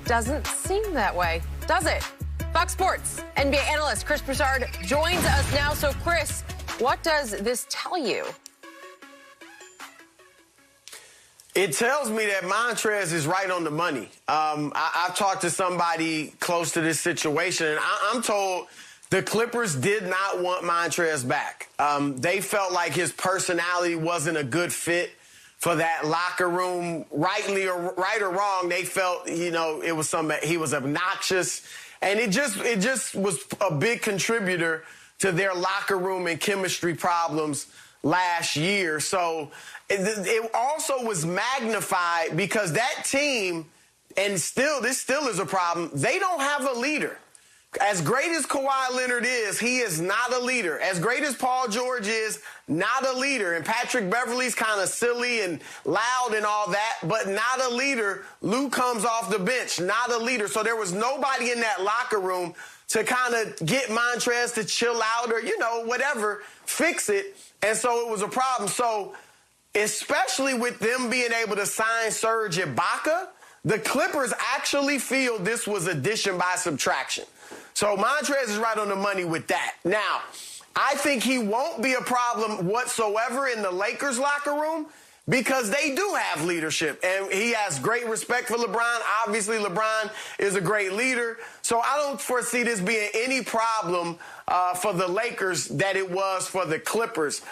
doesn't seem that way, does it? Fox Sports NBA analyst Chris Broussard joins us now. So, Chris, what does this tell you? It tells me that Montrezl is right on the money. I've talked to somebody close to this situation, and I'm told the Clippers did not want Montrezl back. They felt like his personality wasn't a good fit for that locker room. Right or wrong, they felt, it was he was obnoxious. And it just was a big contributor to their locker room and chemistry problems last year. So it also was magnified because that team, and this still is a problem, they don't have a leader. As great as Kawhi Leonard is, he is not a leader. As great as Paul George is, not a leader. And Patrick Beverley's kind of silly and loud and all that, but not a leader. Lou comes off the bench, not a leader. So there was nobody in that locker room to kind of get Montrezl to chill out or, whatever, fix it. And so it was a problem. So especially with them being able to sign Serge Ibaka, the Clippers actually feel this was addition by subtraction. So Montrezl is right on the money with that. Now, I think he won't be a problem whatsoever in the Lakers locker room because they do have leadership. And he has great respect for LeBron. Obviously, LeBron is a great leader. So I don't foresee this being any problem for the Lakers that it was for the Clippers.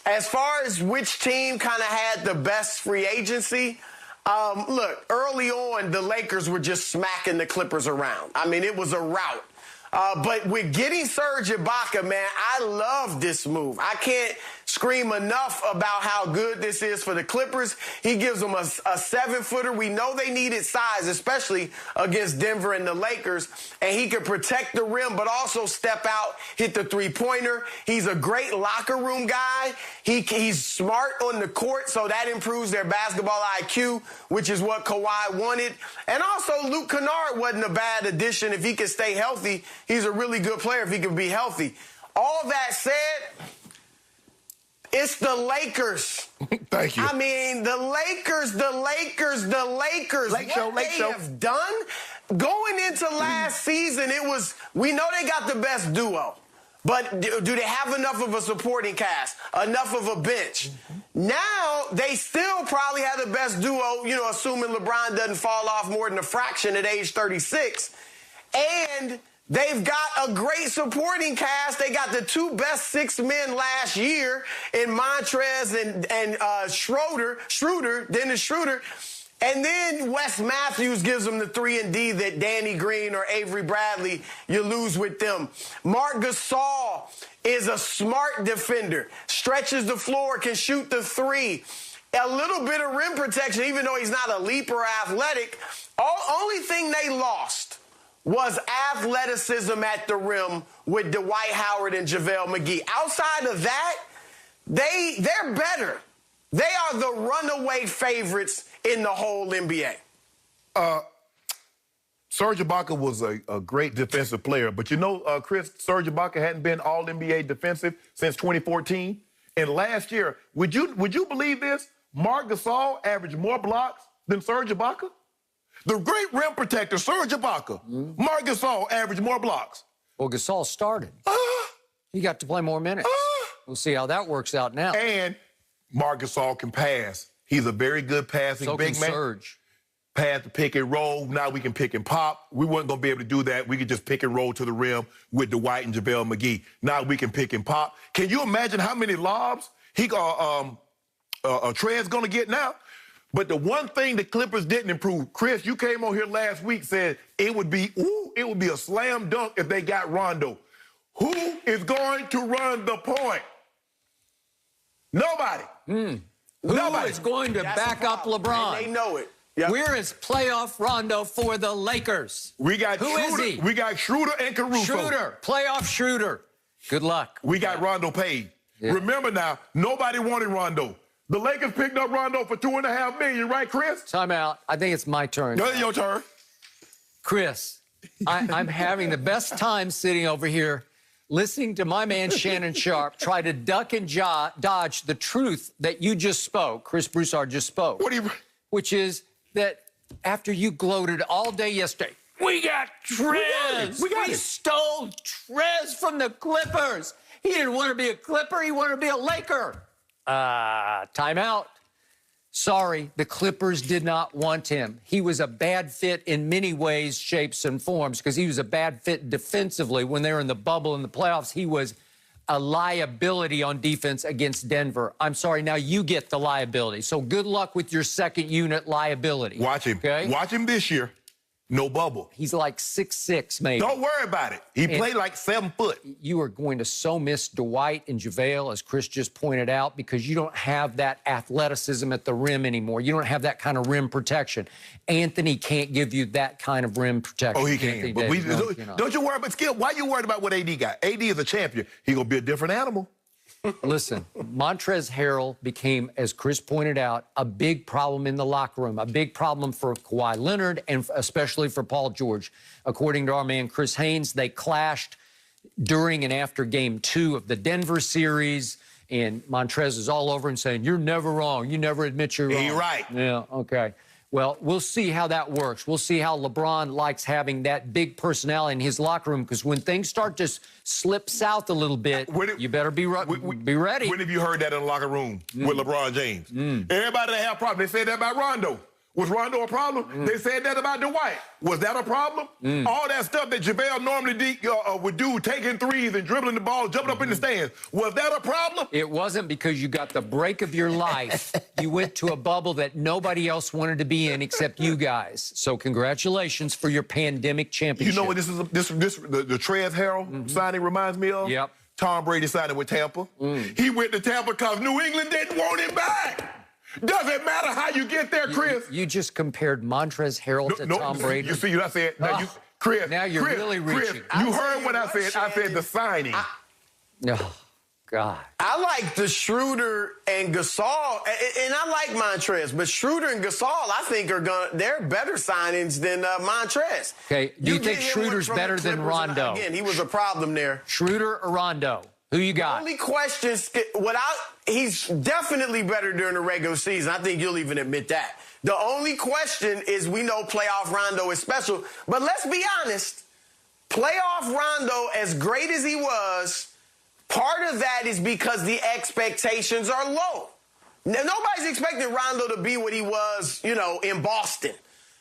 As far as which team kind of had the best free agency, look, early on, the Lakers were just smacking the Clippers around. I mean, it was a rout. But with getting Serge Ibaka, man, I love this move. I can't scream enough about how good this is for the Clippers. He gives them a 7-footer. We know they needed size, especially against Denver and the Lakers. And he can protect the rim, but also step out, hit the three-pointer. He's a great locker room guy. He's smart on the court, so that improves their basketball IQ, which is what Kawhi wanted. And also, Luke Kennard wasn't a bad addition. If he can stay healthy, he's a really good player if he can be healthy. All that said, it's the Lakers. Thank you. I mean, the Lakers. Lake show. Have done going into last season, we know they got the best duo. But do they have enough of a supporting cast, enough of a bench? Now, they still probably have the best duo, assuming LeBron doesn't fall off more than a fraction at age 36. And they've got a great supporting cast. They got the two best 6 men last year in Montrezl and Schroeder, Dennis Schroeder. And then Wes Matthews gives them the 3-and-D that Danny Green or Avery Bradley, you lose with them. Marc Gasol is a smart defender, stretches the floor, can shoot the three. A little bit of rim protection, even though he's not a leaper or athletic. Only thing they lost was athleticism at the rim with Dwight Howard and JaVale McGee. Outside of that, they're better. They are the runaway favorites in the whole NBA. Serge Ibaka was a great defensive player, but Chris, Serge Ibaka hadn't been All-NBA defensive since 2014. And last year, would you believe this? Marc Gasol averaged more blocks than Serge Ibaka. The great rim protector, Serge Ibaka. Marc Gasol averaged more blocks. Well, Gasol started. He got to play more minutes. We'll see how that works out now. And Marc Gasol can pass. He's a very good passing big man. Serge. Pass the pick and roll. Now we can pick and pop. We weren't going to be able to do that. We could just pick and roll to the rim with Dwight and JaVale McGee. Now we can pick and pop. Can you imagine how many lobs Trey's going to get now? But the one thing the Clippers didn't improve, Chris, you came on here last week, said it would be a slam dunk if they got Rondo. Who is going to run the point? Nobody. Who is going to back up LeBron? And they know it. Yep. Where is playoff Rondo for the Lakers? We got Who is he? We got Schroeder and Caruso. Schroeder, playoff Schroeder. Good luck. We got Rondo paid. Yeah. Remember now, nobody wanted Rondo. The Lakers picked up Rondo for $2.5 million, right, Chris? Time out. I think it's my turn. No, it's your turn. Chris, I'm having the best time sitting over here listening to my man Shannon Sharp try to duck and dodge the truth that you just spoke, Chris Broussard just spoke. What do you... Which is that after you gloated all day yesterday, we got Trez. We stole Trez from the Clippers. He didn't want to be a Clipper. He wanted to be a Laker. Timeout. Sorry, the Clippers did not want him. He was a bad fit in many ways, shapes, and forms because he was a bad fit defensively. When they were in the bubble in the playoffs, he was a liability on defense against Denver. I'm sorry, now you get the liability. So good luck with your second unit liability. Watch him. Okay? Watch him this year. No bubble. He's like 6'6", maybe. Don't worry about it. He played like 7 foot. You are going to so miss Dwight and JaVale, as Chris just pointed out, because you don't have that athleticism at the rim anymore. You don't have that kind of rim protection. Anthony can't give you that kind of rim protection. Oh, he can. But don't you worry about Skip. Why you worried about what AD got? AD is a champion. He's going to be a different animal. Listen, Montrezl Harrell became, as Chris pointed out, a big problem in the locker room, a big problem for Kawhi Leonard and especially for Paul George. According to our man Chris Haynes, they clashed during and after Game 2 of the Denver series, and Montrezl is all over and saying, you're never wrong. You never admit you're wrong. He's right. Yeah, okay. Well, we'll see how that works. We'll see how LeBron likes having that big personality in his locker room, because when things start to slip south a little bit, you better be ready. When have you heard that in the locker room with LeBron James? Everybody that have problems, they said that about Rondo. Was Rondo a problem? They said that about Dwight. Was that a problem? All that stuff that JaVale normally would do, taking threes and dribbling the ball, jumping up in the stands, was that a problem? It wasn't, because you got the break of your life. You went to a bubble that nobody else wanted to be in except you guys. So congratulations for your pandemic championship. You know what the Trez Harrell signing reminds me of? Yep. Tom Brady signing with Tampa. He went to Tampa because New England didn't want him back. Doesn't matter how you get there, Chris. You just compared Montrezl Harrell to Tom Brady. You see what I said? Now, Chris, now you're really reaching. Chris, you heard what I said. I said the signing. Oh, God. I like the Schroeder and Gasol, and I like Montrez, but Schroeder and Gasol, I think they're better signings than Montrez. Okay, do you think Schroeder's better than Rondo? Again, he was a problem there. Schroeder or Rondo? Who you got? Only question, he's definitely better during the regular season. I think you'll even admit that. The only question is, we know playoff Rondo is special, but let's be honest, playoff Rondo, as great as he was, part of that is because the expectations are low. Now, nobody's expecting Rondo to be what he was, in Boston.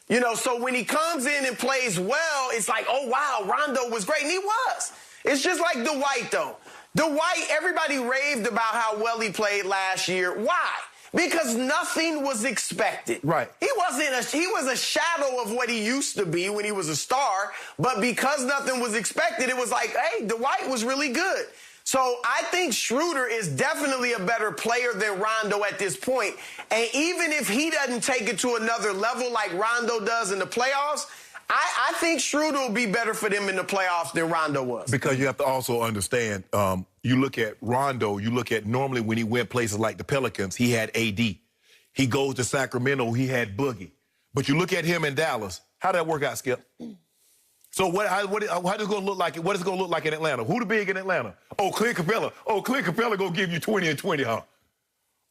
So when he comes in and plays well, it's like, oh, wow, Rondo was great, and he was. It's just like Dwight, though. Dwight, everybody raved about how well he played last year. Why? Because nothing was expected. Right. He was a shadow of what he used to be when he was a star, but because nothing was expected, it was like, hey, Dwight was really good. So I think Schroeder is definitely a better player than Rondo at this point. And even if he doesn't take it to another level like Rondo does in the playoffs, I think Schroeder will be better for them in the playoffs than Rondo was. Because you have to also understand, you look at Rondo, you look at normally when he went places like the Pelicans, he had AD. He goes to Sacramento, he had Boogie. But you look at him in Dallas, how did that work out, Skip? So how is it going to look like? What is it going to look like in Atlanta? Who the big in Atlanta? Oh, Clint Capella. Oh, Clint Capella going to give you 20 and 20, huh?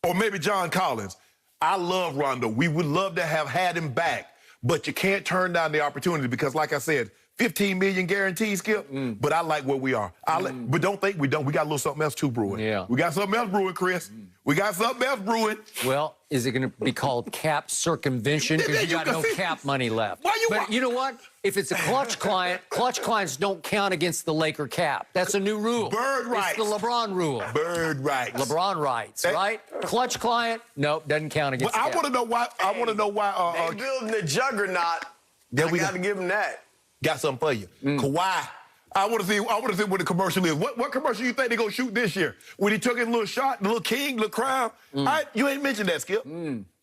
Or maybe John Collins. I love Rondo. We would love to have had him back. But you can't turn down the opportunity because, like I said, $15 million guaranteed, Skip. But I like where we are. But don't think we don't. We got a little something else too brewing. Yeah. We got something else brewing, Chris. We got something else brewing. Well, is it going to be called cap circumvention because you got no cap money left? But you know what? If it's a clutch client, clutch clients don't count against the Laker cap. That's a new rule. Bird rights. It's the LeBron rule. Bird rights. LeBron rights, right? Clutch client, nope, doesn't count against the cap. I want to know why. I want to know why. They building a juggernaut. Yeah, we got to give them that. Got something for you, Kawhi. I want to see what the commercial is. What commercial you think they're gonna shoot this year? When he took his little shot, the little king, little crown. You ain't mentioned that, Skip.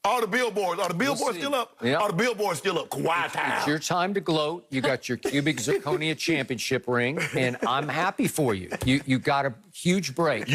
All the billboards. Are the billboards still up? Yep. Are the billboards still up? Kawhi time. It's your time to gloat. You got your cubic zirconia championship ring, and I'm happy for you. You got a huge break.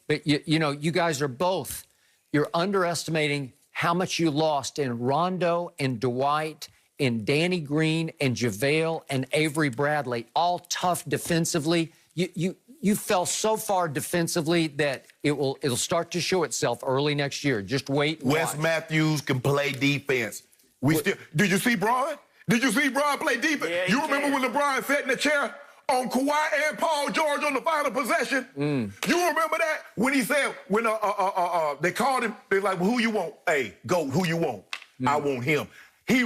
But you guys are both. You're underestimating how much you lost in Rondo and Dwight and Danny Green and JaVale and Avery Bradley, all tough defensively. You fell so far defensively that it'll start to show itself early next year. Just wait. Wes Matthews can play defense. Did you see Bron? Did you see Bron play defense? Yeah, you remember when LeBron sat in the chair on Kawhi and Paul George on the final possession? You remember that? When he said, when they called him, they're like, well, who you want? Hey, go, who you want? I want him. He